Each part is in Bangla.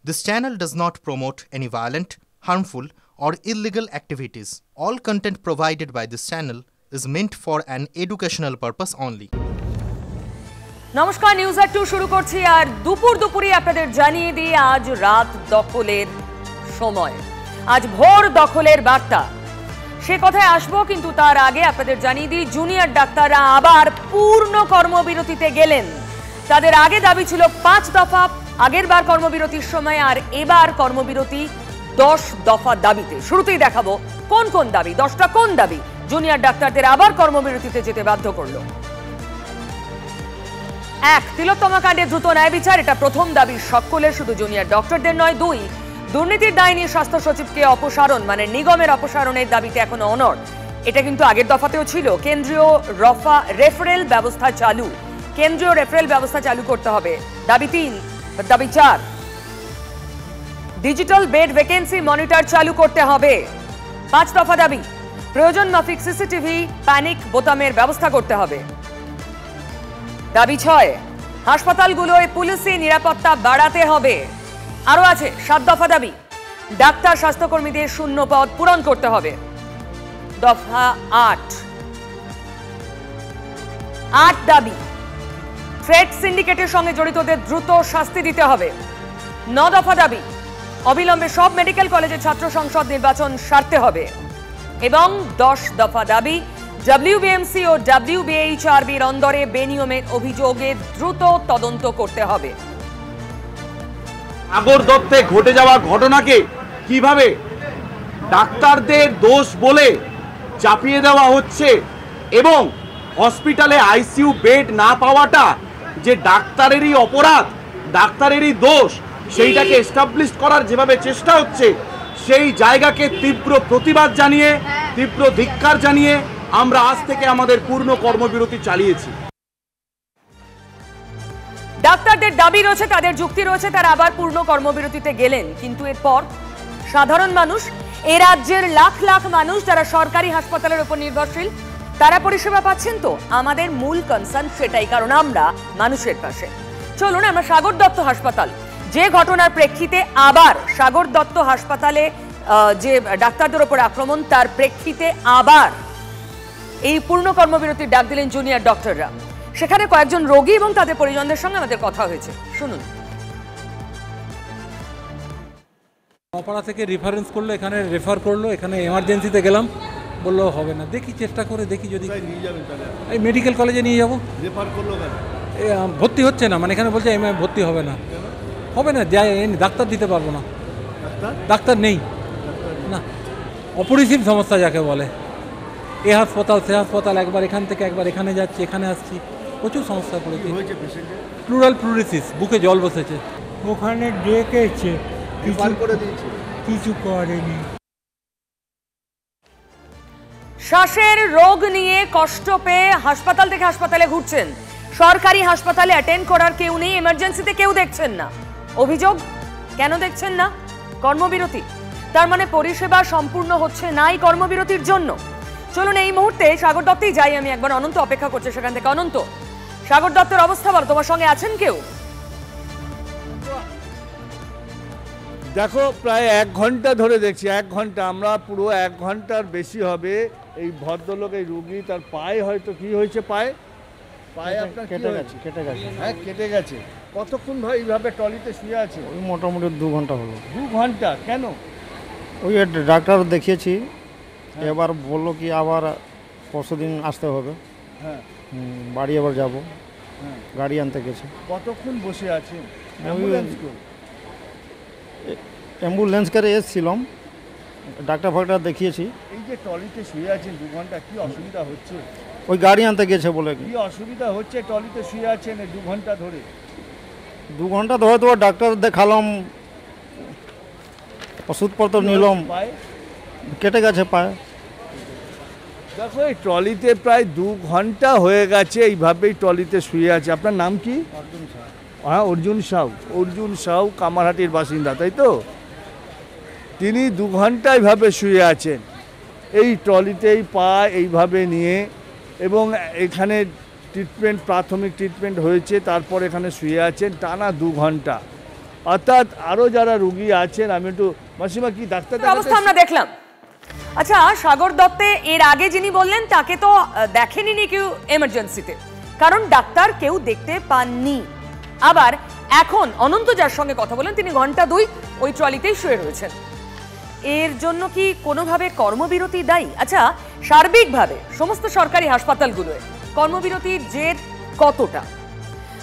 This channel does not promote any violent, harmful, or illegal activities. All content provided by this channel is meant for an educational purpose only. নমস্কার, নিউজ এট 2 শুরু করছি। আর দুপুরে আপনাদের জানিয়ে দিই আজ রাত দখলের সময়, আজ ভোর দখলের বার্তা, সে কথায় আসবো, কিন্তু তার আগে আপনাদের জানিয়ে দিই জুনিয়র ডাক্তাররা আবার পূর্ণ কর্মবিরতিতে গেলেন। তাদের আগে দাবি ছিল 5 দফা আগের বার কর্মবিরতির সময়, আর এবার কর্মবিরতি 10 দফা দাবিতে। শুরুতেই দেখাবো কোন কোন দাবি, 10টা কোন দাবি জুনিয়র ডাক্তারদের আবার কর্মবিরতিতে যেতে বাধ্য করলো। 1. তিলোত্তমা কাণ্ডে দ্রুত ন্যায় বিচার, এটা প্রথম দাবি সকলের, শুধু জুনিয়র ডক্টরদের নয়। 2. দুর্নীতির দায় নিয়ে স্বাস্থ্য সচিবকে অপসারণ, মানে নিগমের অপসারণের দাবিতে এখনো অনড়। এটা কিন্তু আগের দফাতেও ছিল। কেন্দ্রীয় রেফারেল ব্যবস্থা চালু, কেন্দ্রীয় রেফারেল ব্যবস্থা চালু করতে হবে, দাবি 3। দাবি 4, ডিজিটাল বেড ভ্যাকেন্সি মনিটর চালু করতে হবে। 5 দফা দাবি, প্রয়োজন মাফিক সিসিটিভি প্যানিক বোতামের ব্যবস্থা করতে হবে। দাবি 6, হাসপাতালগুলোয় পুলিশি নিরাপত্তা বাড়াতে হবে। আরো আছে 7 দফা দাবি, ডাক্তার স্বাস্থ্যকর্মীদের শূন্য পদ পূরণ করতে হবে। দফা 8 দাবি, ট্রেড সিন্ডিকেটের সঙ্গে জড়িতদের দ্রুত শাস্তি দিতে হবে। 9 দফা দাবি, অবিলম্বে সব মেডিকেল কলেজে ছাত্র সংসদ নির্বাচন সারতে হবে। এবং 10 দফা দাবি, WBMC ও WBHRBর অন্দরে বেনিয়মের অভিযোগে দ্রুত তদন্ত করতে হবে। সাগর দত্তে ঘটে যাওয়া ঘটনাকে কিভাবে ডাক্তারদের দোষ বলে চাপিয়ে দেওয়া হচ্ছে, এবং হসপিটালে আইসিইউ বেড না পাওয়াটা যে ডাক্তারেরই অপরাধ, ডাক্তারেরই দোষ, সেইটাকে এস্টাবলিশ করার যেভাবে চেষ্টা হচ্ছে, সেই জায়গাকে তীব্র প্রতিবাদ জানিয়ে, তীব্র ধিক্কার জানিয়ে আমরা আজ থেকে আমাদের পূর্ণ কর্মবিরতি চালিয়েছি। ডাক্তারদের দাবি রয়েছে, তাদের যুক্তি রয়েছে, তারা আবার পূর্ণ কর্মবিরতিতে গেলেন। কিন্তু এরপর সাধারণ মানুষ, এ রাজ্যের লাখ লাখ মানুষ যারা সরকারি হাসপাতালের উপর নির্ভরশীল, তারা পরিষেবা পাচ্ছেন তো? আমাদের মূল কনসার্ন সেটাই, কারণ আমরা মানুষের পাশে। চলুন আমরা সাগর দত্ত হাসপাতাল, যে ঘটনার প্রেক্ষিতে আবার সাগর দত্ত হাসপাতালে যে ডাক্তারদের উপর আক্রমণ, তার প্রেক্ষিতে আবার এই পূর্ণ কর্মবিরতির ডাক দিলেন জুনিয়র ডক্টররা। সেখানে কয়েকজন রোগী এবং তাদের পরিজনদের সঙ্গে আমাদের কথা হয়েছে, শুনুন। অপারা থেকে রেফারেন্স করলো, এখানে রেফার করলো, এখানে এমার্জেন্সিতে গেলাম, বললো হবে না, দেখি চেষ্টা করে দেখি, যদি নিয়ে যাবেন তাহলে এই মেডিকেল কলেজে নিয়ে যাবো। রেফার করলো কেন? ভর্তি হচ্ছে না, মানে এখানে বলছে ভর্তি হবে না, হবে না, যাই ডাক্তার দিতে পারবো না, ডাক্তার নেই না, অপরিসীম সমস্যা যাকে বলে। এ হাসপাতাল সে হাসপাতাল, একবার এখান থেকে একবার এখানে যাচ্ছি, এখানে আসছি, প্রচুর সমস্যা পড়েছে। প্লুরাল প্লুরিসিস, বুকে জল বসেছে। ওখানে ডেকেছে, কিছু করেনি। শ্বাসের রোগ নিয়ে কষ্ট পেয়ে হাসপাতাল থেকে হাসপাতালে ঘুরছেন, সরকারি হাসপাতালে অ্যাটেন্ড করার কেউ নেই, এমার্জেন্সিতে কেউ দেখছেন না। অভিযোগ, কেন দেখছেন না? কর্মবিরতি, তার মানে পরিষেবা সম্পূর্ণ হচ্ছে না এই কর্মবিরতির জন্য। চলুন এই মুহূর্তে সাগর দত্তেই যাই আমি, একবার অনন্ত অপেক্ষা করছে সেখান থেকে। অনন্ত, সাগর দত্তের অবস্থা বল, তোমার সঙ্গে আছেন কেউ? দেখো, প্রায় 1 ঘন্টা ধরে দেখছি, 1 ঘন্টা, আমরা পুরো 1 ঘন্টার বেশি হবে। এই ভদ্রলোক, এই রুগী, তার পায়ে হয়তো কি হয়েছে, পায়ে আপনার কেটে গেছে। হ্যাঁ, কেটে গেছে। কতক্ষণ ভাই এইভাবে ট্রলিতে শুয়ে আছে? ওই মোটামুটি 2 ঘন্টা হলো। 2 ঘন্টা? কেন? ওই ডাক্তার দেখিয়েছি, এবার বললো কি আবার পরশুদিন আসতে হবে। হ্যাঁ, বাড়ি আবার যাব। হ্যাঁ, গাড়ি আনতে গেছে। কতক্ষণ বসে আছে? অ্যাম্বুলেন্স করে এসেছিলাম, ডাক্তার ফাক্তার দেখিয়েছি। এই যে ট্রলিতে শুয়ে আছেন 2 ঘন্টা, কি অসুবিধা হচ্ছে? ওই গাড়ি আনতে গেছে বলে। কি অসুবিধা হচ্ছে ট্রলিতে শুয়ে আছেন 2 ঘন্টা ধরে? 2 ঘন্টা ধরে তো ডাক্তার দেখালাম, ওষুধপত্র নিলাম, কেটে গেছে পায়ে। দেখো, এই ট্রলিতে প্রায় 2 ঘন্টা হয়ে গেছে এইভাবেই ট্রলিতে শুয়ে আছে। আপনার নাম কি? অর্জুন সাউ। হ্যাঁ, অর্জুন সাউ, কামারহাটির বাসিন্দা, তাই তো? তিনি 2 ঘন্টা এইভাবে শুয়ে আছেন, এই ট্রলিতেই পা এইভাবে নিয়ে, এবং এখানে ট্রিটমেন্ট, প্রাথমিক ট্রিটমেন্ট হয়েছে, তারপর এখানে শুয়ে আছেন টানা 2 ঘন্টা। অর্থাৎ আরও যারা রুগী আছেন, আমি একটু মাসিমা কি ডাক্তার অবস্থা আমরা দেখলাম। আচ্ছা, সাগর দত্তে এর আগে যিনি বললেন তাকে তো দেখেনি কেউ এমার্জেন্সিতে, কারণ ডাক্তার কেউ দেখতে পাননি। আবার এখন অনন্ত যার সঙ্গে কথা বলেন তিনি ঘন্টা 2 ওই ট্রলিতেই শুয়ে রয়েছেন। এর জন্য কি কোনোভাবে কর্মবিরতি দায়ী? আচ্ছা, সার্বিকভাবে সমস্ত সরকারি হাসপাতালগুলোয় কর্মবিরতির জের কতটা?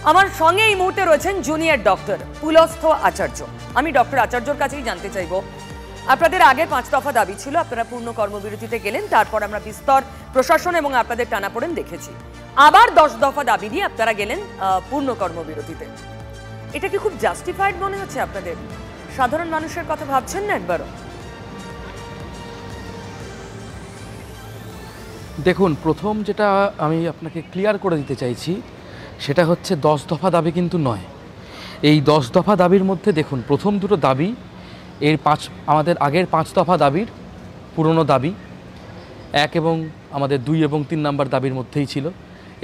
আমার সঙ্গে এই মুহূর্তে রয়েছেন জুনিয়র ডক্টর পুলস্থ আচার্য। আমি ডক্টর আচার্যর কাছেই জানতে চাইব, আপনাদের আগে 5 দফা দাবি ছিল, আপনারা পূর্ণ কর্মবিরতিতে গেলেন, তারপর আমরা বিস্তর প্রশাসন এবং আপনাদের টানাপোড়েন দেখেছি। আবার 10 দফা দাবি নিয়ে আপনারা গেলেন পূর্ণ কর্মবিরতিতে। এটা কি খুব জাস্টিফাইড মনে হচ্ছে আপনাদের? সাধারণ মানুষের কথা ভাবছেন না একবারও? দেখুন, প্রথম যেটা আমি আপনাকে ক্লিয়ার করে দিতে চাইছি সেটা হচ্ছে 10 দফা দাবি কিন্তু নয়। এই 10 দফা দাবির মধ্যে দেখুন, প্রথম দুটো দাবি এর আমাদের আগের 5 দফা দাবির পুরনো দাবি, 1 এবং আমাদের 2 এবং 3 নাম্বার দাবির মধ্যেই ছিল,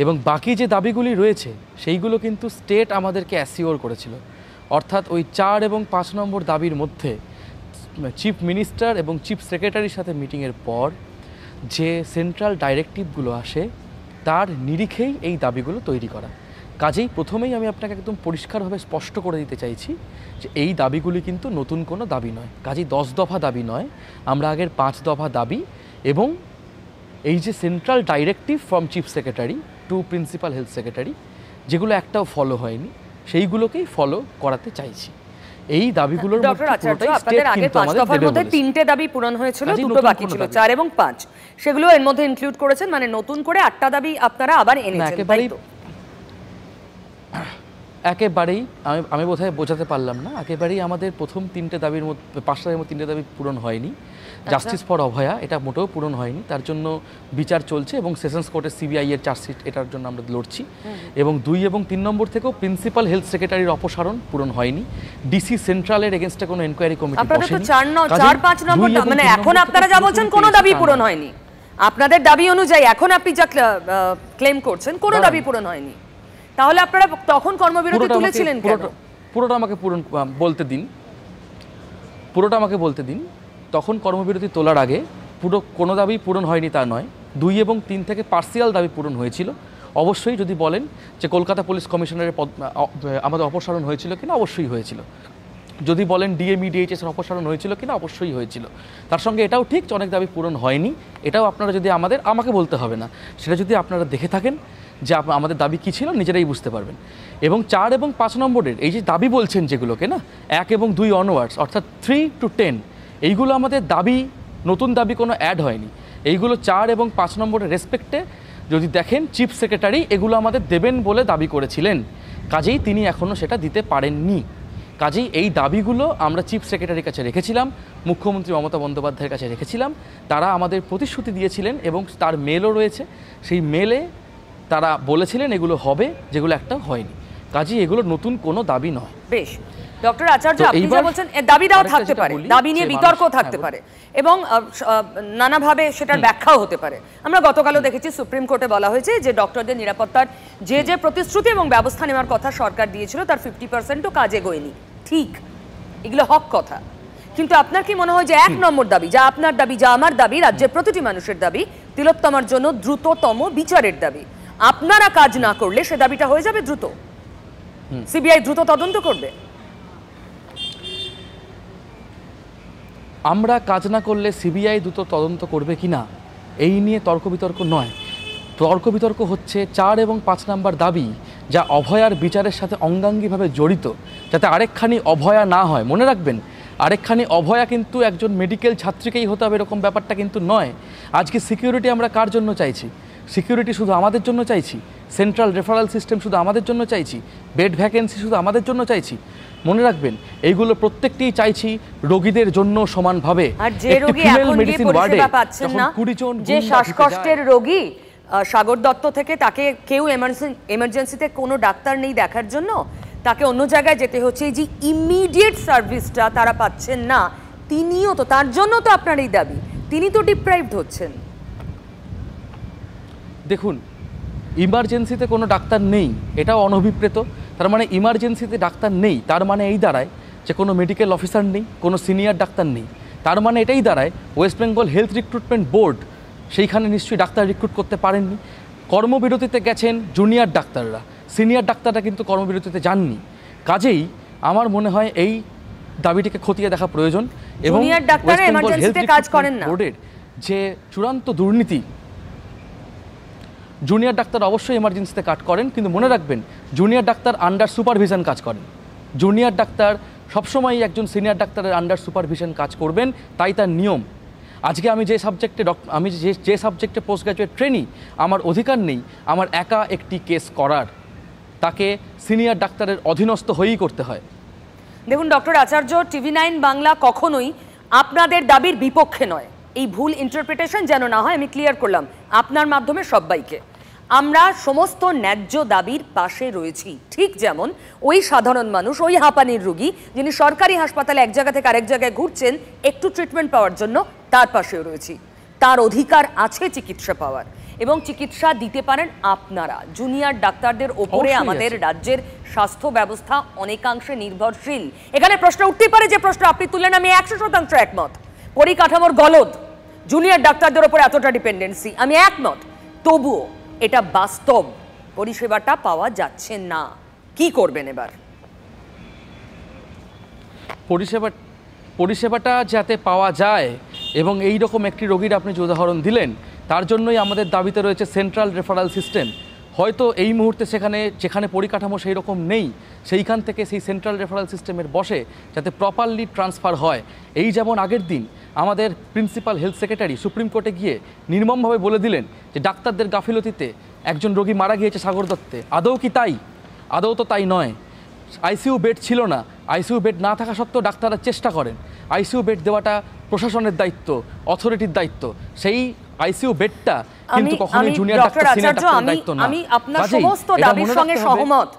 এবং বাকি যে দাবিগুলি রয়েছে সেইগুলো কিন্তু স্টেট আমাদেরকে অ্যাসিওর করেছিল। অর্থাৎ ওই 4 এবং 5 নম্বর দাবির মধ্যে চিফ মিনিস্টার এবং চিফ সেক্রেটারির সাথে মিটিংয়ের পর যে সেন্ট্রাল ডাইরেক্টিভগুলো আসে তার নিরিখেই এই দাবিগুলো তৈরি করা। কাজেই প্রথমেই আমি আপনাকে একদম পরিষ্কারভাবে স্পষ্ট করে দিতে চাইছি যে এই দাবিগুলি কিন্তু নতুন কোনো দাবি নয়। কাজেই 10 দফা দাবি নয়, আমরা আগের 5 দফা দাবি এবং এই যে central directive from chief secretary to principal health secretary, যেগুলো একটাও ফলো হয়নি, সেইগুলোকেই ফলো করাতে চাইছি। এই দাবিগুলোর মধ্যে ডক্টর আচার্য, আপনাদের আগে 5 দফার মধ্যে 3টে দাবি পূরণ হয়েছিল, 2টো বাকি ছিল, 4 এবং 5, সেগুলো এর মধ্যে ইনক্লুড করেছেন, মানে নতুন করে 8টা দাবি আপনারা আবার এনেছেন, তাই তো? একেবারেই আমি বোধহয় বোঝাতে পারলাম না। একেবারেই আমাদের প্রথম 3টে দাবির মধ্যে 5টা দাবির মধ্যে 3টে দাবি পূরণ হয়নি। জাস্টিস ফর অভয়া এটা মোটেও পূরণ হয়নি, তার জন্য বিচার চলছে এবং সেশনস কোর্টের সিবিআই এর চার্জশিট, এটার জন্য আমরা লড়ছি। এবং 2 এবং 3 নম্বর থেকেও প্রিন্সিপাল হেলথ সেক্রেটারির অপসারণ পূরণ হয়নি। ডিসি সেন্ট্রালের এগেইনস্টে কোনো ইনকোয়ারি কমিটি বসেনি। আপনাদের তো 4-5 নম্বর, মানে এখন আপনারা যা বলছেন কোনো দাবি পূরণ হয়নি। আপনাদের দাবি অনুযায়ী এখন আপনি যা ক্লেম করছেন কোনো দাবি পূরণ হয়নি, তাহলে আপনারা তখন কর্মবিরতি তুলেছিলেন কেন? পুরোটা আমাকে বলতে দিন। তখন কর্মবিরতি তোলার আগে পুরো কোনো দাবি পূরণ হয়নি তা নয়, 2 এবং 3 থেকে পার্সিয়াল দাবি পূরণ হয়েছিল। অবশ্যই যদি বলেন যে কলকাতা পুলিশ কমিশনারের আমাদের অপসারণ হয়েছিল কিনা, অবশ্যই হয়েছিল। যদি বলেন ডিএমইডিএইচএস এর অপসারণ হয়েছিল কিনা, অবশ্যই হয়েছিল। তার সঙ্গে এটাও ঠিক যে অনেক দাবি পূরণ হয়নি, এটাও আপনারা যদি আমাকে বলতে হবে না, সেটা যদি আপনারা দেখে থাকেন যে আমাদের দাবি কী ছিল নিজেরাই বুঝতে পারবেন। এবং 4 এবং 5 নম্বরের এই যে দাবি বলছেন যেগুলোকে না, 1 এবং 2 অনওয়ার্ডস অর্থাৎ 3 to 10, এইগুলো আমাদের দাবি, নতুন দাবি কোনো অ্যাড হয়নি। এইগুলো 4 এবং 5 নম্বরের রেসপেক্টে যদি দেখেন চিফ সেক্রেটারি এগুলো আমাদের দেবেন বলে দাবি করেছিলেন, কাজেই তিনি এখনও সেটা দিতে পারেননি। কাজেই এই দাবিগুলো আমরা চিফ সেক্রেটারির কাছে রেখেছিলাম, মুখ্যমন্ত্রী মমতা বন্দ্যোপাধ্যায়ের কাছে রেখেছিলাম। তারা আমাদের প্রতিশ্রুতি দিয়েছিলেন এবং তার মেলও রয়েছে, সেই মেলে তারা বলেছিলেন এগুলো হবে, যেগুলো একটা হয়নি। কাজেই এগুলো নতুন কোনো দাবি নয়। বেশ, ডক্টর আচার্য, আপনি যা বলছেন দাবি দাও থাকতে পারে, দাবি নিয়ে বিতর্ক থাকতে পারে এবং নানাভাবে সেটার ব্যাখ্যাও হতে পারে। আমরা গতকালও দেখেছি সুপ্রিম কোর্টে বলা হয়েছে যে ডক্টরদের নিরাপত্তার যে প্রতিশ্রুতি এবং ব্যবস্থা নেওয়ার কথা সরকার দিয়েছিল তার 50%ও কাজে গয়নি। ঠিক, এগুলো হক কথা, কিন্তু আপনার কি মনে হয় যে 1 নম্বর দাবি, যা আপনার দাবি, যা আমার দাবি, রাজ্যের প্রতিটি মানুষের দাবি, তিলোত্তমার জন্য দ্রুততম বিচারের দাবি, আপনারা কাজ না করলে সে দাবিটা হয়ে যাবে দ্রুত, সিবিআই দ্রুত তদন্ত করবে? আমরা কাজ না করলে সিবিআই দ্রুত তদন্ত করবে কিনা এই নিয়ে তর্ক বিতর্ক নয়। তর্ক বিতর্ক হচ্ছে 4 এবং 5 নম্বর দাবি, যা অভয়ার বিচারের সাথে অঙ্গাঙ্গিভাবে জড়িত, যাতে আরেকখানি অভয়া না হয়। মনে রাখবেন, আরেকখানি অভয়া কিন্তু একজন মেডিকেল ছাত্রীকেই হতে হবে এরকম ব্যাপারটা কিন্তু নয়। আজকে সিকিউরিটি আমরা কার জন্য চাইছি? সিকিউরিটি শুধু আমাদের জন্য চাইছি, সেন্ট্রাল রেফারাল সিস্টেম শুধু আমাদের জন্য চাইছি, বেড ভ্যাকেন্সি শুধু আমাদের জন্য চাইছি। মনে রাখবেন, এইগুলো প্রত্যেকটিই চাইছি রোগীদের জন্য সমানভাবে। আর যে রোগী এখন গিয়ে পরিষেবা পাচ্ছেন না, যে শ্বাসকষ্টের রোগী, সাগর দত্ত থেকে তাকে কেউ এমার্জেন্সিতে কোনো ডাক্তার নেই দেখার জন্য, তাকে অন্য জায়গায় যেতে হচ্ছে, এই যে ইমিডিয়েট সার্ভিসটা তারা পাচ্ছেন না, তিনিও তো, তার জন্য তো আপনার এই দাবি, তিনি তো ডিপ্রাইভড হচ্ছেন। দেখুন, ইমার্জেন্সিতে কোনো ডাক্তার নেই এটাও অনভিপ্রেত। তার মানে ইমার্জেন্সিতে ডাক্তার নেই, তার মানে এই দাঁড়ায় যে কোনো মেডিকেল অফিসার নেই, কোনো সিনিয়র ডাক্তার নেই। তার মানে এটাই দাঁড়ায় West Bengal health recruitment board সেইখানে নিশ্চয়ই ডাক্তার রিক্রুট করতে পারেননি। কর্মবিরতিতে গেছেন জুনিয়র ডাক্তাররা, সিনিয়র ডাক্তাররা কিন্তু কর্মবিরতিতে যাননি। কাজেই আমার মনে হয় এই দাবিটিকে খতিয়ে দেখা প্রয়োজন এবং বোর্ডের যে চূড়ান্ত দুর্নীতি, জুনিয়র ডাক্তার অবশ্যই এমার্জেন্সিতে কাজ করেন, কিন্তু মনে রাখবেন জুনিয়র ডাক্তার আন্ডার সুপারভিশন কাজ করেন। জুনিয়র ডাক্তার সবসময়ই একজন সিনিয়র ডাক্তারের আন্ডার সুপারভিশন কাজ করবেন, তাই তার নিয়ম। আজকে আমি যে সাবজেক্টে পোস্ট গ্র্যাজুয়েট ট্রেনি, আমার অধিকার নেই আমার একা একটি কেস করার, তাকে সিনিয়র ডাক্তারের অধীনস্থ হয়েই করতে হয়। দেখুন ডক্টর আচার্য, TV9 বাংলা কখনোই আপনাদের দাবির বিপক্ষে নয়। এই ভুল ইন্টারপ্রিটেশন যেন না হয় আমি ক্লিয়ার করলাম আপনার মাধ্যমে সবাইকে। আমরা সমস্ত ন্যায্য দাবির পাশে রয়েছি, ঠিক যেমন ওই সাধারণ মানুষ, ওই হাঁপানির রোগী যিনি সরকারি হাসপাতালে এক জায়গা থেকে আরেক জায়গায় ঘুরছেন একটু ট্রিটমেন্ট পাওয়ার জন্য, তার পাশেও রয়েছি। তার অধিকার আছে চিকিৎসা পাওয়ার, এবং চিকিৎসা দিতে পারেন আপনারা। জুনিয়র ডাক্তারদের ওপরে আমাদের রাজ্যের স্বাস্থ্য ব্যবস্থা অনেকাংশে নির্ভরশীল। এখানে প্রশ্ন উঠতেই পারে যে প্রশ্ন আপনি তুললেন, আমি 100% একমত। পরিকাঠামোর গলদ, জুনিয়র ডাক্তারদের ওপর এতটা ডিপেন্ডেন্সি, আমি একমত। তবুও এটা বাস্তব, পরিষেবাটা পাওয়া যাচ্ছে না। কি করবেন এবার? পরিষেবাটা যাতে পাওয়া যায়, এবং এই রকম একটি রোগীর আপনি যে উদাহরণ দিলেন, তার জন্যই আমাদের দাবিতে রয়েছে সেন্ট্রাল রেফারাল সিস্টেম। হয়তো এই মুহূর্তে যেখানে পরিকাঠামো সেই রকম নেই, সেইখান থেকে সেই সেন্ট্রাল রেফারাল সিস্টেমের বসে যাতে প্রপারলি ট্রান্সফার হয়। এই যেমন আগের দিন আমাদের প্রিন্সিপাল হেলথ সেক্রেটারি সুপ্রিম কোর্টে গিয়ে নির্মমভাবে বলে দিলেন যে ডাক্তারদের গাফিলতিতে একজন রোগী মারা গিয়েছে সাগর দত্তে। আদৌ কি তাই? আদৌ তো তাই নয়। আইসিইউ বেড ছিল না, আইসিইউ বেড না থাকা সত্ত্বেও ডাক্তাররা চেষ্টা করেন। আইসিইউ বেড দেওয়াটা প্রশাসনের দায়িত্ব, অথরিটির দায়িত্ব। সেই আইসিইউ বেডটা কিন্তু কখনোই জুনিয়র ডাক্তার সিনিয়র ডাক্তারের দায়িত্ব না। আমি আপনার সমস্ত দাবির সঙ্গে সহমত,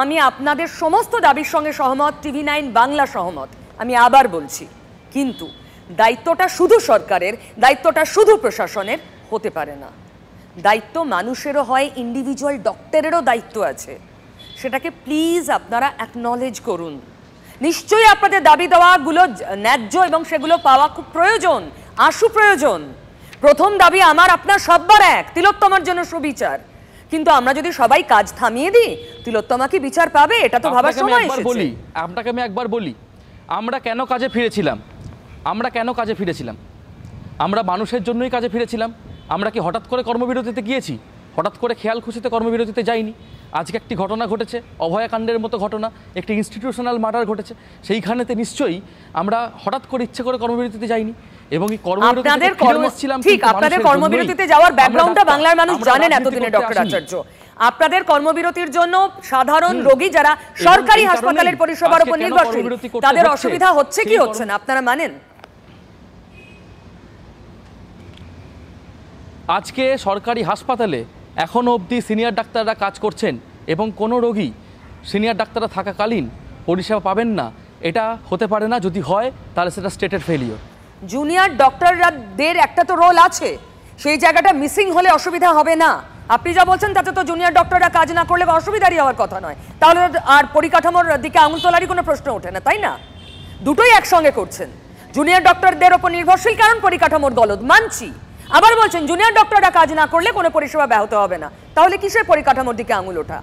আমি আপনাদের সমস্ত দাবির সঙ্গে সহমত, TV9 বাংলা সহমত। আমি আবার বলছি, কিন্তু দায়িত্বটা শুধু সরকারের, দায়িত্বটা শুধু প্রশাসনের হতে পারে না। দায়িত্ব মানুষেরও হয়, ইন্ডিভিজুয়াল ডক্টরেরও দায়িত্ব আছে। সেটাকে প্লিজ আপনারা অ্যাকনলেজ করুন। নিশ্চয়ই আপনাদের দাবি দেওয়াগুলো ন্যায্য এবং সেগুলো পাওয়া খুব প্রয়োজন, আশু প্রয়োজন। প্রথম দাবি আমার আপনার সব্বার এক, তিলোত্তমার জন্য সুবিচার। কিন্তু আমরা যদি সবাই কাজ থামিয়ে দিই, তিলোত্তমা কি বিচার পাবে? এটা তো ভাবার সময় এসেছে। আপনাকে আমি একবার বলি, আমরা কেন কাজে ফিরেছিলাম? আমরা মানুষের জন্যই কাজে ফিরেছিলাম। আমরা কি হঠাৎ করে কর্মবিরতিতে গিয়েছি? হঠাৎ করে খেয়াল খুশিতে কর্মবিরতিতে যাইনি। আজকে একটি ঘটনা ঘটেছে, অভয়াকাণ্ডের মতো ঘটনা, একটি ইনস্টিটিউশনাল মার্ডার ঘটেছে, সেইখানেতে নিশ্চয়ই আমরা হঠাৎ করে ইচ্ছে করে কর্মবিরতিতে যাইনি। এবং এই আপনাদের কর্মবিরতিতে যাওয়ার ব্যাকগ্রাউন্ডটা বাংলার মানুষ জানেন এতদিনে ডক্টর আচার্য। আপনাদের কর্মবিরতির জন্য সাধারণ রোগী যারা সরকারি হাসপাতালের পরিষেবার উপর নির্ভরশীল, তাদের অসুবিধা হচ্ছে কি হচ্ছে না আপনারা মানেন? আজকে সরকারি হাসপাতালে এখনো অবধি সিনিয়র ডাক্তাররা কাজ করছেন, এবং কোনো রোগী সিনিয়র ডাক্তাররা থাকাকালীন পরিষেবা পাবেন না, এটা হতে পারে না। যদি হয় তাহলে সেটা স্টেটের ফেলিওর। জুনিয়র ডক্টরদের একটা তো রোল আছে, সেই জায়গাটা মিসিং হলে অসুবিধা হবে না। আপনি যা বলছেন তাতে তো জুনিয়র ডক্টররা কাজ না করলে অসুবিধারই হওয়ার কথা নয়। তাহলে আর পরিকাঠামোর দিকে আঙুল তোলারই কোনো প্রশ্ন ওঠে না, তাই না? দুটোই একসঙ্গে করছেন। জুনিয়র ডক্টরদের ওপর নির্ভরশীল কারণ পরিকাঠামোর গলদ, মানছি। আবার বলছেন জুনিয়র ডক্টররা কাজ না করলে কোনো পরিষেবা ব্যাহত হবে না। তাহলে কিসের পরিকাঠামোর দিকে আঙুল ওঠা?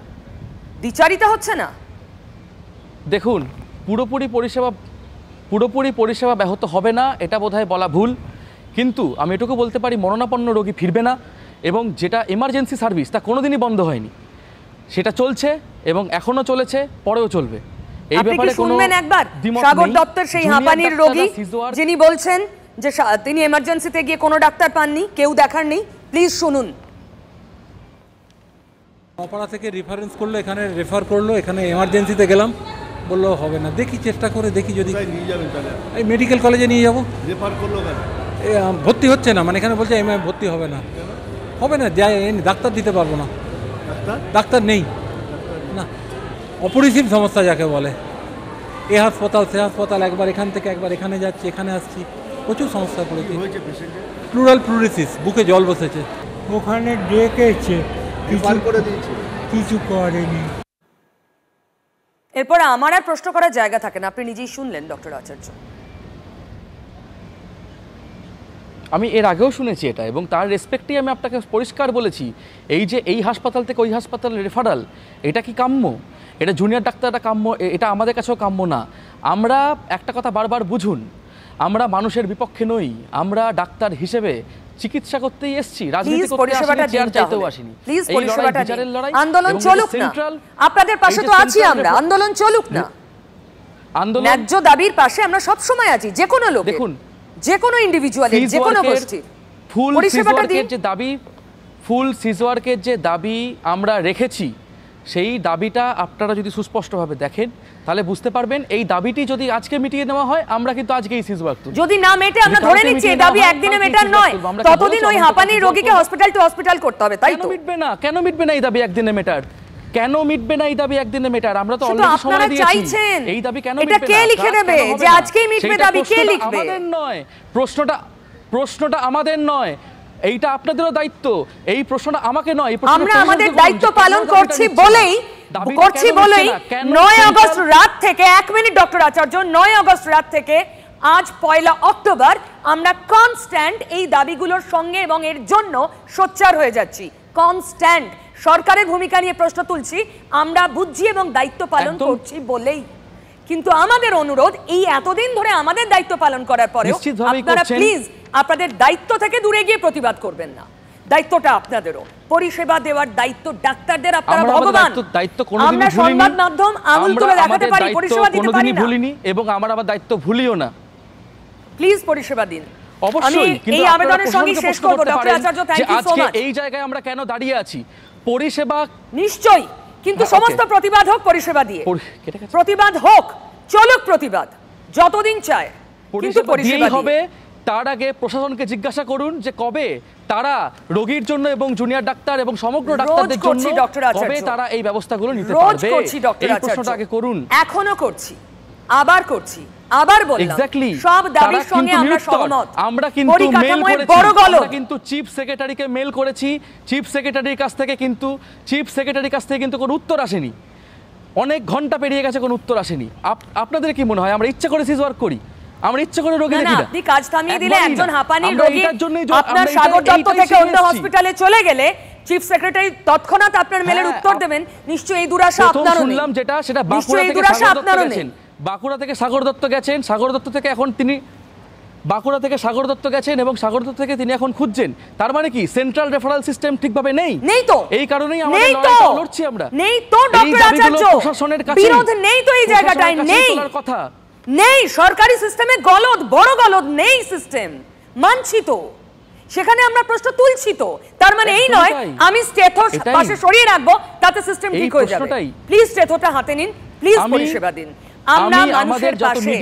দ্বিচারিতা হচ্ছে না? দেখুন, পুরোপুরি পরিষেবা ব্যাহত হবে না এটা বোধহয় বলা ভুল, কিন্তু আমি এটুকু বলতে পারি মরণাপন্ন রোগী ফিরবে না, এবং যেটা এমার্জেন্সি সার্ভিস তা কোনোদিনই বন্ধ হয়নি, সেটা চলছে এবং এখনো চলেছে, পরেও চলবে। এই ব্যাপারে শুনবেন একবার সাগর দত্তের সেই হাঁপানির রোগী যিনি বলছেন যে তিনি এমার্জেন্সিতে গিয়ে কোনো ডাক্তার পাননি, কেউ দেখার নেই, প্লিজ শুনুন। অপাড়া থেকে রেফারেন্স করলো, এখানে রেফার করলো, এখানে এমার্জেন্সিতে গেলাম, বললো হবে না। দেখি চেষ্টা করে দেখি, যদি নিয়ে যাবেন তাহলে এই মেডিকেল কলেজে নিয়ে যাবো। রেফার করলো কেন? ভর্তি হচ্ছে না, মানে এখানে বলছে ভর্তি হবে না, যাই ডাক্তার দিতে পারবো না, ডাক্তার নেই না। অপরিসীম সমস্যা যাকে বলে, এ হাসপাতাল সে হাসপাতাল, একবার এখান থেকে একবার এখানে যাচ্ছি, এখানে আসছি, প্রচুর সমস্যা পড়েছি। প্লুরাল প্লুরিসিস, বুকে জল বসেছে। ওখানে ডেকেছে, কিছু করেনি। এরপরে আমার আর প্রশ্ন করার জায়গা থাকে না, আপনি নিজেই শুনলেন ডক্টর আচার্য। আমি এর আগেও শুনেছি এটা, এবং তার রেসপেক্টেই আমি আপনাকে পরিষ্কার বলেছি, এই যে এই হাসপাতাল থেকে ওই হাসপাতালে রেফারাল, এটা কি কাম্য? এটা জুনিয়র ডাক্তাররা কাম্য? এটা আমাদের কাছেও কাম্য না। আমরা একটা কথা বারবার বুঝুন, আমরা মানুষের বিপক্ষে নই, আমরা ডাক্তার হিসেবে চিকিৎসা করতেই এসেছি, রাজনীতি করতে আসিনি, চেয়ার চাইতেও আসিনি। এই লড়াই বিচারের লড়াই, আন্দোলন চলুক না, আপনাদের পাশে তো আছি আমরা, আন্দোলন চলুক না, আন্দোলন ন্যায্য দাবির পাশে আমরা সব সময় আছি, যে কোনো লোক, দেখুন যে কোনো ইন্ডিভিজুয়ালের, যে কোনো গোষ্ঠী। ফুল সিজওয়ার্কের যে দাবি, ফুল সিজওয়ার্কের যে দাবি আমরা রেখেছি, সেই দাবিটা আপনারা যদি সুস্পষ্টভাবে দেখেন তাহলে বুঝতে পারবেন, এই দাবিটি যদি আজকে মিটিয়ে নেওয়া হয়, আমরা কিন্তু আজকেই সিজওয়ার্ক তুলি। যদি না মেটে, আমরা ধরে নিচ্ছি এই দাবি একদিনে মেটার নয়, ততদিন ওই হাঁপানির রোগীকে হসপিটাল টু হসপিটাল করতে হবে, তাই তো? মিটবে না, কেন মিটবে না এই দাবি একদিনে মেটার? কেন মিটবে না এই দাবি একদিনে মেটার? আমরা তো অলরেডি সময় দিয়েছি, এই দাবি কেন মিটবে না? এটা কে লিখে দেবে যে আজকেই মিটবে দাবি? কে লিখবে? আমাদের নয়, প্রশ্নটা আমাদের নয়, এইটা আপনাদেরও দায়িত্ব। এই প্রশ্নটা আমাকে নয়, আমরা আমাদের দায়িত্ব পালন করছি বলেই 9 আগস্ট রাত থেকে, 1 মিনিট ডক্টর আচার্য, 9 আগস্ট রাত থেকে আজ 1 অক্টোবর আমরা কনস্ট্যান্ট এই দাবিগুলোর সঙ্গে এবং এর জন্য সোচ্চার হয়ে যাচ্ছি। কনস্ট্যান্ট সরকারের ভূমিকা নিয়ে প্রশ্ন তুলছি, আমরা বুঝছি এবং দায়িত্ব পালন করছি বলেই। কিন্তু আমাদের অনুরোধ, এই এতদিন ধরে আমাদের দায়িত্ব পালন করার পরেও আপনারা প্লিজ আপনাদের দায়িত্ব থেকে দূরে গিয়ে প্রতিবাদ করবেন না। দায়িত্বটা আপনাদেরও, পরিষেবা দেওয়ার দায়িত্ব ডাক্তারদের, আপনারা ভগবান। আমরা সংবাদ মাধ্যম আঙুল তুলে দেখাতে পারি, পরিষেবা দিতে পারি না, ভুলিনি এবং আমরা আমার দায়িত্ব ভুলিও না। প্লিজ পরিষেবা দিন। অবশ্যই, কিন্তু এই আবেদনের সঙ্গে শেষ করব doctor Acharya, thank you so much. এই জায়গায় আমরা কেন দাঁড়িয়ে আছি? পরিষেবা নিশ্চয়ই, কিন্তু সমস্ত প্রতিবাদ হোক পরিষেবা দিয়ে, প্রতিবাদ হোক, চলুক প্রতিবাদ যতদিন চায়, কিন্তু পরিষেবা হবে। তার আগে প্রশাসনকে জিজ্ঞাসা করুন যে কবে তারা রোগীর জন্য এবং জুনিয়র ডাক্তার এবং সমগ্র ডাক্তারদের জন্য কবে তারা এই ব্যবস্থাগুলো নিতে পারবে, এই প্রশ্নটা আগে করুন। এখনো করছি, আবার করছি, আবার বললাম, সব দাবির সঙ্গে আমরা সহমত। আমরা কিন্তু মেল করেছি, আমরা কিন্তু চিফ সেক্রেটারিকে মেল করেছি, চিফ সেক্রেটারির কাছ থেকে কিন্তু কোনো উত্তর আসেনি। অনেক ঘন্টা পেরিয়ে গেছে, কোনো উত্তর আসেনি। আপনাদের কি মনে হয় আমরা ইচ্ছা করে সিজওয়ার্ক করি? আমরা ইচ্ছা করে রোগী দেখি না? আপনি কাজ থামিয়ে দিলে একজন হাঁপানির রোগী আপনার সাগর দত্ত থেকে অন্য হসপিটালে চলে গেলে চিফ সেক্রেটারি তৎক্ষণাৎ আপনার মেলের উত্তর দেবেন, নিশ্চয়ই এই দুরাশা আপনারও নেই। শুনলাম যেটা, সেটা বাঁকুড়া থেকে সাগর দত্ত গেছেন, বাঁকুড়া থেকে সাগর দত্ত গেছেন, সাগর দত্ত থেকে এখন তিনি বাঁকুড়া থেকে সাগর দত্ত গেছেন এবং সাগর দত্ত থেকে তিনি এখন খুঁজছেন। তার মানে কি সেন্ট্রাল রেফারাল সিস্টেম ঠিকভাবে নেই? নেই তো, এই কারণেই আমরা লড়াইটা লড়ছি। আমরা নেই তো ডক্টর আচার্য, প্রশাসনের কাছে বিরোধ নেই তো এই জায়গাটায়, নেই কথা নেই। সরকারি সিস্টেমে গলদ, বড় গলদ নেই, সিস্টেম মানছি তো, সেখানে আমরা প্রশ্ন তুলছি তো। তার মানে এই নয় আমি স্টেথো পাশে সরিয়ে রাখবো তাতে সিস্টেম ঠিক হয়ে যাবে। প্লিজ স্টেথোটা হাতে নিন, প্লিজ পরিষেবা দিন। আমরা মানুষের পাশে,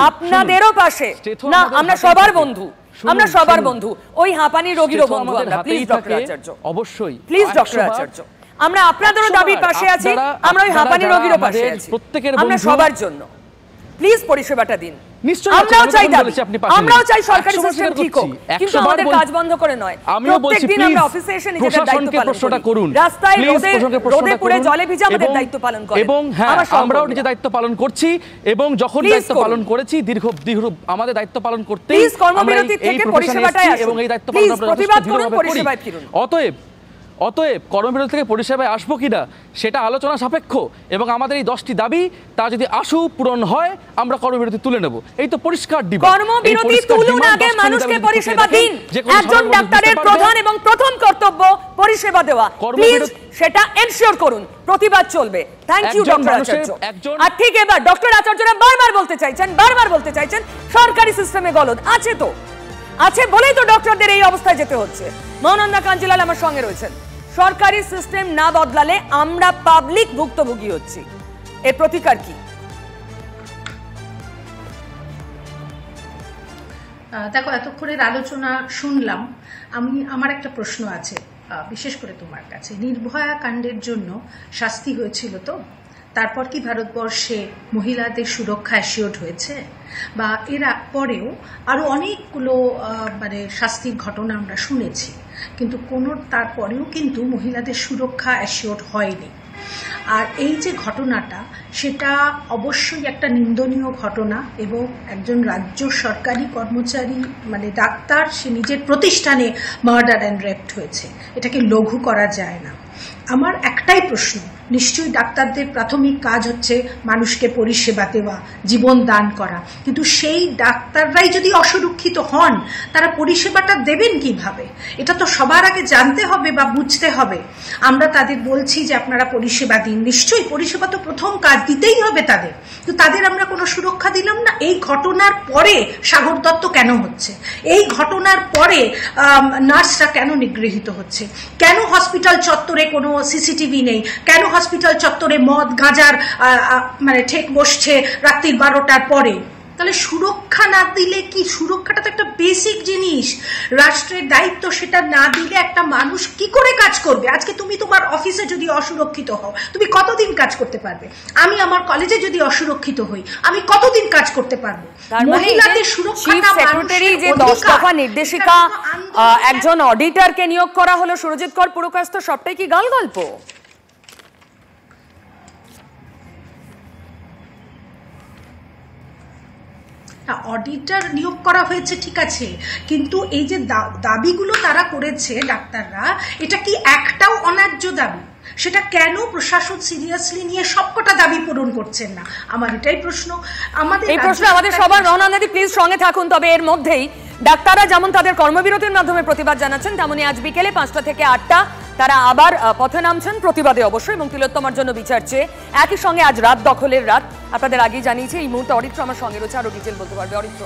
আপনাদেরও পাশে, না আমরা সবার বন্ধু, আমরা সবার বন্ধু, ওই হাঁপানি রোগীরও বন্ধু আমরা। প্লিজ ডক্টর আচার্য, অবশ্যই প্লিজ ডক্টর আচার্য, আমরা আপনাদেরও দাবির পাশে আছি, আমরা ওই হাঁপানি রোগীরও পাশে আছি, আমরা সবার জন্য। প্লিজ পরিষেবাটা দিন। আমরাও চাই দাবি, আমরাও চাই সরকারি সিস্টেম ঠিক হোক, কিন্তু আমাদের কাজ বন্ধ করে নয়। প্রত্যেকদিন আমরা অফিসে এসে নিজেদের দায়িত্ব পালন করি, রাস্তায় রোদে পুড়ে জলে ভিজে আমাদের দায়িত্ব পালন করি, এবং হ্যাঁ আমরাও নিজের দায়িত্ব পালন করছি এবং যখন দায়িত্ব পালন করেছি দীর্ঘ আমাদের দায়িত্ব পালন করতে প্লিজ কর্মবিরতি থেকে পরিষেবাটাই আসুন, এবং এই দায়িত্ব পালন আমরা প্রতিবাদ করুন, পরিষেবায় ফিরুন। অতএব কর্মবিরতি থেকে পরিষেবায় আসবো কিনা সেটা আলোচনা সাপেক্ষ, এবং আমাদের এই 10টি দাবি তা যদি পূরণ হয় আমরা কর্মবিরতি তুলে নেব। এই তো পরিষ্কার ডিমান্ড। কর্মবিরতি তুলুন, আগে মানুষকে পরিষেবা দিন। একজন ডাক্তারের প্রধান এবং প্রথম কর্তব্য পরিষেবা দেওয়া, প্লিজ সেটা এনশিওর করুন। প্রতিবাদ চলবে। থ্যাংক ইউ ডক্টর আচার্য। আর ঠিক এবার ডক্টর আচার্যরা বারবার বলতে চাইছেন সরকারি সিস্টেমে গলদ আছে, তো আছে বলেই তো ডক্টরদের এই অবস্থায় যেতে হচ্ছে। মহানন্দা কাঞ্জিলাল আমার সঙ্গে রয়েছেন। সরকারি সিস্টেম না বদলালে আমরা পাবলিক ভুক্তভোগী হচ্ছি, এর প্রতিকার কি? দেখো, এতক্ষণের আলোচনা শুনলাম, আমার একটা প্রশ্ন আছে, বিশেষ করে তোমার কাছে। নির্ভয়া কাণ্ডের জন্য শাস্তি হয়েছিল তো, তারপর কি ভারতবর্ষে মহিলাদের সুরক্ষা অ্যাসিওর্ড হয়েছে? বা এর পরেও আরো অনেকগুলো শাস্তির ঘটনা আমরা শুনেছি, কিন্তু তারপরেও কিন্তু মহিলাদের সুরক্ষা অ্যাসিওর্ড হয়নি। আর এই যে ঘটনাটা, সেটা অবশ্যই একটা নিন্দনীয় ঘটনা, এবং একজন রাজ্য সরকারি কর্মচারী মানে ডাক্তার, সে নিজের প্রতিষ্ঠানে মার্ডার অ্যান্ড রেপড হয়েছে, এটাকে লঘু করা যায় না। আমার একটাই প্রশ্ন, নিশ্চয়ই ডাক্তারদের প্রাথমিক কাজ হচ্ছে মানুষকে পরিষেবা দেওয়া, জীবন দান করা, কিন্তু সেই ডাক্তাররাই যদি অসুরক্ষিত হন, তারা পরিষেবাটা দেবেন কিভাবে? এটা তো সবার আগে জানতে হবে বা বুঝতে হবে। আমরা তাদের বলছি যে আপনারা পরিষেবা দিন, নিশ্চয়ই পরিষেবা তো প্রথম কাজ, দিতেই হবে তাদের, তো তাদের আমরা কোনো সুরক্ষা দিলাম না। এই ঘটনার পরে সাগর দত্ত কেন হচ্ছে? এই ঘটনার পরে নার্সরা কেন নিগৃহীত হচ্ছে? কেন হসপিটাল চত্বরে কোনো সিসিটিভি নেই? কেন হসপিটাল চত্বরে মদ গাঁজার মানে ঠেক বসছে রাত্রির 12টার পরে? তাহলে সুরক্ষা না দিলে কি? সুরক্ষাটা তো একটা বেসিক জিনিস, রাষ্ট্রের দায়িত্ব। সেটা না দিলে একটা মানুষ কি করে কাজ করবে? আজকে তুমি তোমার অফিসে যদি অসুরক্ষিত হও, তুমি কতদিন কাজ করতে পারবে? আমি আমার কলেজে যদি অসুরক্ষিত হই, আমি কতদিন কাজ করতে পারবো? মহিলাদের সুরক্ষাটা, সেক্রেটারি যে 10 দফা নির্দেশিকা, একজন অডিটরকে নিয়োগ করা হলো, সুরজিৎ কর পুরকায়স্থ, সবটাই কি গাল গল্প? অডিটর নিয়োগ করা হয়েছে, ঠিক আছে, কিন্তু এই যে দাবিগুলো তারা করেছে ডাক্তাররা, এটা কি একটাও অন্যায্য দাবি? সেটা কেন প্রশাসন সিরিয়াসলি নিয়ে সবকটা দাবি পূরণ করছেন না? আমার এটাই প্রশ্ন। এই প্রশ্ন আমাদের সবার। রওনাদি প্লিজ সঙ্গে থাকুন। তবে এর মধ্যেই ডাক্তাররা যেমন তাদের কর্মবিরতির মাধ্যমে প্রতিবাদ জানাচ্ছেন, তেমনি আজ বিকেলে 5টা থেকে 8টা তারা আবার পথে নামছেন প্রতিবাদে অবশ্যই, এবং তিলোত্তমার জন্য বিচার চেয়ে। একই সঙ্গে আজ রাত দখলের রাত, আপনাদের আগেই জানিয়েছি। এই মুহূর্তে অরিত্র আমার সঙ্গে রয়েছে, আরো ডিটেল বলতে পারবে। অরিত্র,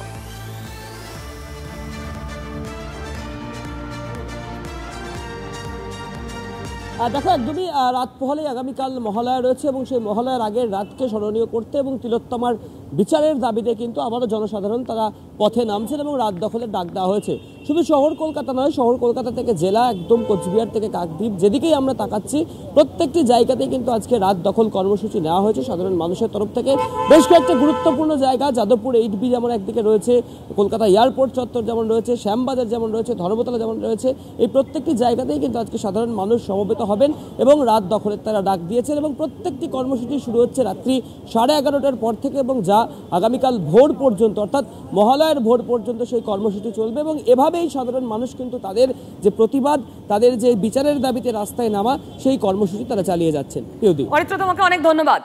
দেখো, একদমই রাত পোহালেই আগামীকাল মহালয়া রয়েছে, এবং সেই মহালয়ার আগের রাতকে স্মরণীয় করতে এবং তিলোত্তমার বিচারের দাবিতে কিন্তু আবারও জনসাধারণ তারা পথে নামছেন এবং রাত দখলের ডাক দেওয়া হয়েছে। শুধু শহর কলকাতা নয়, শহর কলকাতা থেকে জেলা, একদম কোচবিহার থেকে কাকদ্বীপ, যেদিকেই আমরা তাকাচ্ছি প্রত্যেকটি জায়গাতেই কিন্তু আজকে রাত দখল কর্মসূচি নেওয়া হয়েছে সাধারণ মানুষের তরফ থেকে। বেশ কয়েকটা গুরুত্বপূর্ণ জায়গা, যাদবপুর 8B যেমন একদিকে রয়েছে, কলকাতা এয়ারপোর্ট চত্বর যেমন রয়েছে, শ্যামবাজার যেমন রয়েছে, ধর্মতলা যেমন রয়েছে, এই প্রত্যেকটি জায়গাতেই কিন্তু আজকে সাধারণ মানুষ সমবেত হবেন এবং রাত দখলের তারা ডাক দিয়েছেন। এবং প্রত্যেকটি কর্মসূচি শুরু হচ্ছে রাত্রি 11:30টার পর থেকে, এবং যা আগামীকাল ভোর পর্যন্ত, অর্থাৎ মহালয়ার ভোর পর্যন্ত সেই কর্মসূচি চলবে। এবং এভাবেই সাধারণ মানুষ কিন্তু তাদের যে প্রতিবাদ, তাদের যে বিচারের দাবিতে রাস্তায় নামা, সেই কর্মসূচি তারা চালিয়ে যাচ্ছেন। অরিত্র, তোমাকে অনেক ধন্যবাদ।